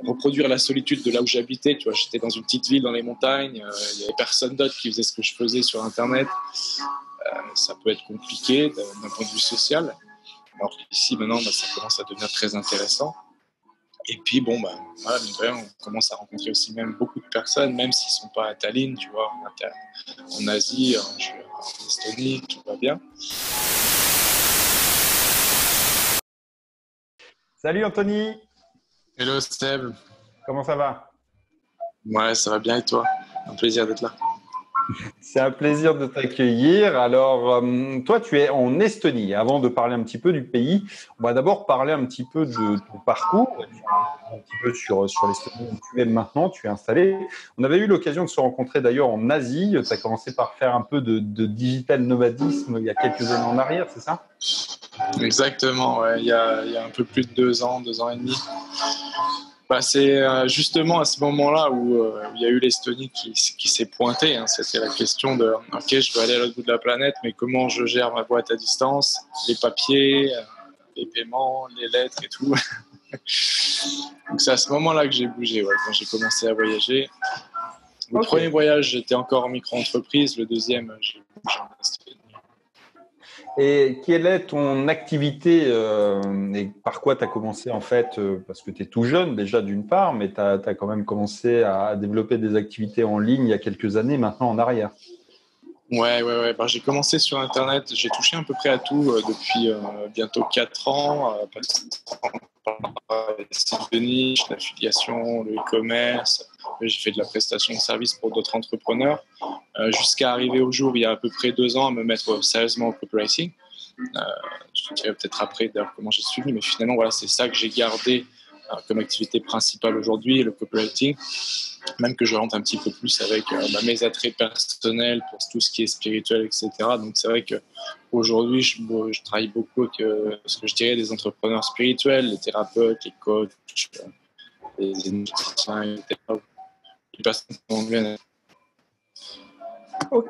reproduire la solitude de là où j'habitais. Tu vois, j'étais dans une petite ville dans les montagnes, il n'y avait personne d'autre qui faisait ce que je faisais sur Internet. Ça peut être compliqué d'un point de vue social. Alors ici, maintenant, ça commence à devenir très intéressant. Et puis, bon, voilà, mine de rien, on commence à rencontrer aussi même beaucoup de personnes, même s'ils ne sont pas à Tallinn, tu vois, en Asie, en Estonie, tout va bien. Salut Anthony, Hello Seb. comment ça va? Ouais, ça va bien et toi? Un plaisir d'être là. C'est un plaisir de t'accueillir. Alors, toi, tu es en Estonie. Avant de parler un petit peu du pays, on va d'abord parler un petit peu de ton parcours, un petit peu sur l'Estonie où tu es maintenant, tu es installé. On avait eu l'occasion de se rencontrer d'ailleurs en Asie. Tu as commencé par faire un peu de digital nomadisme il y a quelques années en arrière, c'est ça? Exactement, ouais. Il y a un peu plus de 2 ans et demi. C'est justement à ce moment-là où il y a eu l'Estonie qui s'est pointée. Hein. C'était la question de « Ok, je veux aller à l'autre bout de la planète, mais comment je gère ma boîte à distance, les papiers, les paiements, les lettres et tout ?» Donc c'est à ce moment-là que j'ai bougé, ouais, quand j'ai commencé à voyager. Le premier voyage, j'étais encore en micro-entreprise. Le deuxième, j'ai bougé en Estonie. Et quelle est ton activité et par quoi tu as commencé en fait parce que tu es tout jeune déjà d'une part, mais tu as quand même commencé à développer des activités en ligne il y a quelques années maintenant en arrière. Ouais. J'ai commencé sur Internet, j'ai touché à peu près à tout depuis bientôt 4 ans, passant par les sites de niche, l'affiliation, le e-commerce. J'ai fait de la prestation de services pour d'autres entrepreneurs, jusqu'à arriver au jour, il y a à peu près 2 ans, à me mettre sérieusement au copywriting. Je te dirai peut-être après d'ailleurs comment j'ai suivi, mais finalement, voilà, c'est ça que j'ai gardé comme activité principale aujourd'hui, le copywriting. Même que je rentre un petit peu plus avec mes attraits personnels pour tout ce qui est spirituel, etc. Donc c'est vrai qu'aujourd'hui, je travaille beaucoup avec ce que je dirais des entrepreneurs spirituels, les thérapeutes, les coachs, les énergéticiens, etc. Les personnes qui vont bien. Ok.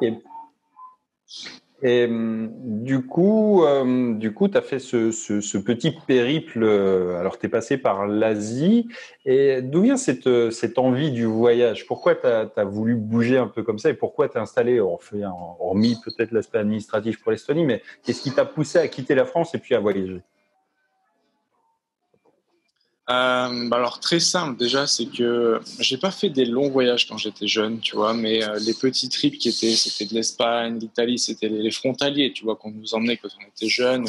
Et du coup, tu as fait ce petit périple. Alors, tu es passé par l'Asie. Et d'où vient cette envie du voyage? Pourquoi tu as voulu bouger un peu comme ça? Et pourquoi t'es installé, hormis peut-être l'aspect administratif pour l'Estonie, mais qu'est-ce qui t'a poussé à quitter la France et puis à voyager? Alors très simple déjà, c'est que j'ai pas fait des longs voyages quand j'étais jeune, tu vois, mais les petits trips c'était de l'Espagne, l'Italie, c'était les frontaliers, tu vois, qu'on nous emmenait quand on était jeune,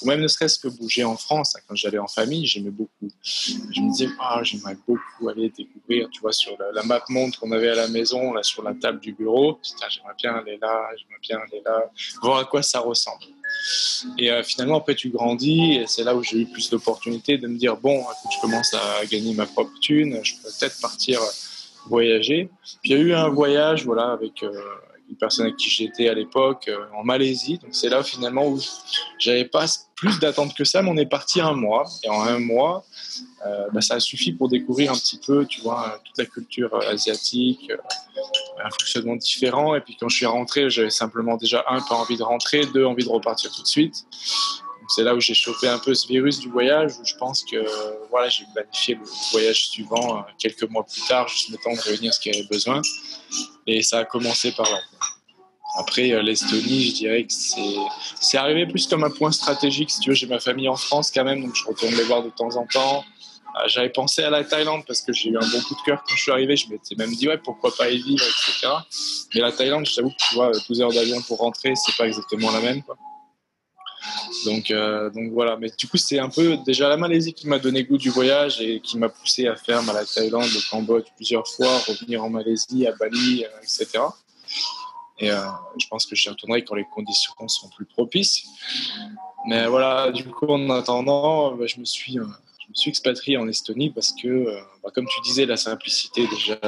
ou même ne serait-ce que bouger en France, hein, quand j'allais en famille, j'aimais beaucoup. Je me disais, j'aimerais beaucoup aller découvrir, tu vois, sur la map monde qu'on avait à la maison, là sur la table du bureau, j'aimerais bien aller là, voir à quoi ça ressemble. Et finalement, après, tu grandis et c'est là où j'ai eu plus d'opportunités de me dire, bon, écoute, je commence à gagner ma propre thune, je peux peut-être partir voyager. Puis il y a eu un voyage, voilà, avec une personne avec qui j'étais à l'époque, en Malaisie. Donc c'est là finalement où j'avais pas plus d'attente que ça, mais on est parti un mois. Et en un mois, ça a suffi pour découvrir un petit peu, tu vois, toute la culture asiatique, un fonctionnement différent. Et puis quand je suis rentré, j'avais simplement déjà pas envie de rentrer, 2 envie de repartir tout de suite. Donc c'est là où j'ai chopé un peu ce virus du voyage, où je pense que voilà, j'ai planifié le voyage suivant quelques mois plus tard, juste le temps de réunir ce qu'il y avait besoin. Et ça a commencé par là. Après, l'Estonie, je dirais que c'est arrivé plus comme un point stratégique. Si tu veux, j'ai ma famille en France quand même, donc je retourne les voir de temps en temps. J'avais pensé à la Thaïlande parce que j'ai eu un bon coup de cœur quand je suis arrivé. Je m'étais même dit, ouais, pourquoi pas y vivre, etc. Mais la Thaïlande, je t'avoue que tu vois, 12 heures d'avion pour rentrer, c'est pas exactement la même, quoi. Donc voilà. Mais du coup, c'est un peu déjà la Malaisie qui m'a donné goût du voyage et qui m'a poussé à faire la Thaïlande, le Cambodge plusieurs fois, revenir en Malaisie, à Bali, etc. Et je pense que j'y retournerai quand les conditions seront plus propices. Mais voilà, du coup, en attendant, je me suis expatrié en Estonie parce que, comme tu disais, la simplicité déjà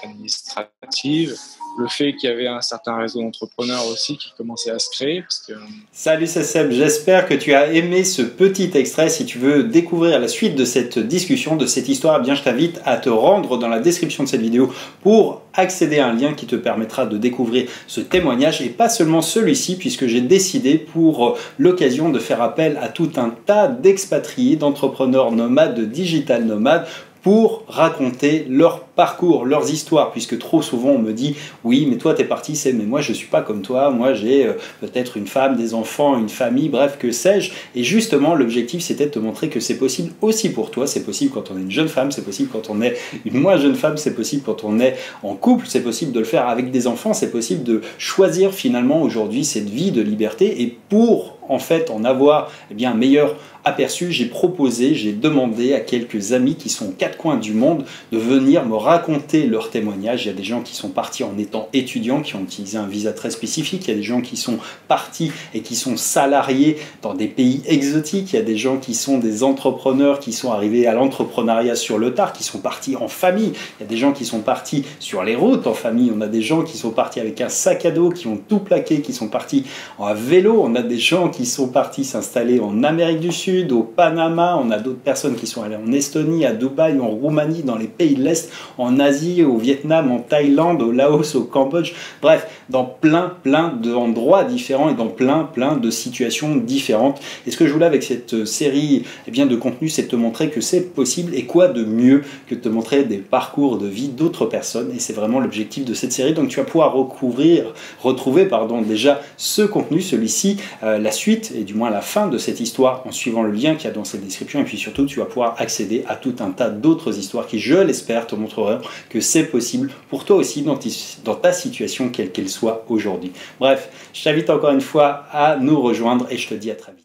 administrative, le fait qu'il y avait un certain réseau d'entrepreneurs aussi qui commençait à se créer. Parce que... Salut, c'est Seb, j'espère que tu as aimé ce petit extrait. Si tu veux découvrir la suite de cette discussion, de cette histoire, eh bien, je t'invite à te rendre dans la description de cette vidéo pour accéder à un lien qui te permettra de découvrir ce témoignage et pas seulement celui-ci, puisque j'ai décidé pour l'occasion de faire appel à tout un tas d'expatriés, d'entrepreneurs nomades, de digital nomades, pour raconter leur parcours, leurs histoires, puisque trop souvent on me dit oui mais toi t'es parti, c'est mais moi je suis pas comme toi, moi j'ai peut-être une femme, des enfants, une famille, bref que sais-je, et justement l'objectif c'était de te montrer que c'est possible aussi pour toi, c'est possible quand on est une jeune femme, c'est possible quand on est une moins jeune femme, c'est possible quand on est en couple, c'est possible de le faire avec des enfants, c'est possible de choisir finalement aujourd'hui cette vie de liberté, et pour en fait en avoir un meilleur aperçu, j'ai proposé, j'ai demandé à quelques amis qui sont aux quatre coins du monde de venir me raconter leurs témoignages. Il y a des gens qui sont partis en étant étudiants, qui ont utilisé un visa très spécifique, il y a des gens qui sont partis et qui sont salariés dans des pays exotiques, il y a des gens qui sont des entrepreneurs, qui sont arrivés à l'entrepreneuriat sur le tard, qui sont partis en famille, il y a des gens qui sont partis sur les routes en famille, on a des gens qui sont partis avec un sac à dos, qui ont tout plaqué, qui sont partis en vélo, on a des gens qui sont partis s'installer en Amérique du Sud, au Panama, on a d'autres personnes qui sont allées en Estonie, à Dubaï, en Roumanie, dans les pays de l'Est, en Asie, au Vietnam, en Thaïlande, au Laos, au Cambodge, bref, dans plein d'endroits différents et dans plein de situations différentes. Et ce que je voulais avec cette série de contenu, c'est de te montrer que c'est possible, et quoi de mieux que de te montrer des parcours de vie d'autres personnes, et c'est vraiment l'objectif de cette série. Donc tu vas pouvoir retrouver déjà ce contenu, celui-ci, la suite, et du moins la fin de cette histoire en suivant le lien qu'il y a dans cette description, et puis surtout tu vas pouvoir accéder à tout un tas d'autres histoires qui, je l'espère, te montreront que c'est possible pour toi aussi dans ta situation quelle qu'elle soit aujourd'hui. Bref, je t'invite encore une fois à nous rejoindre et je te dis à très vite.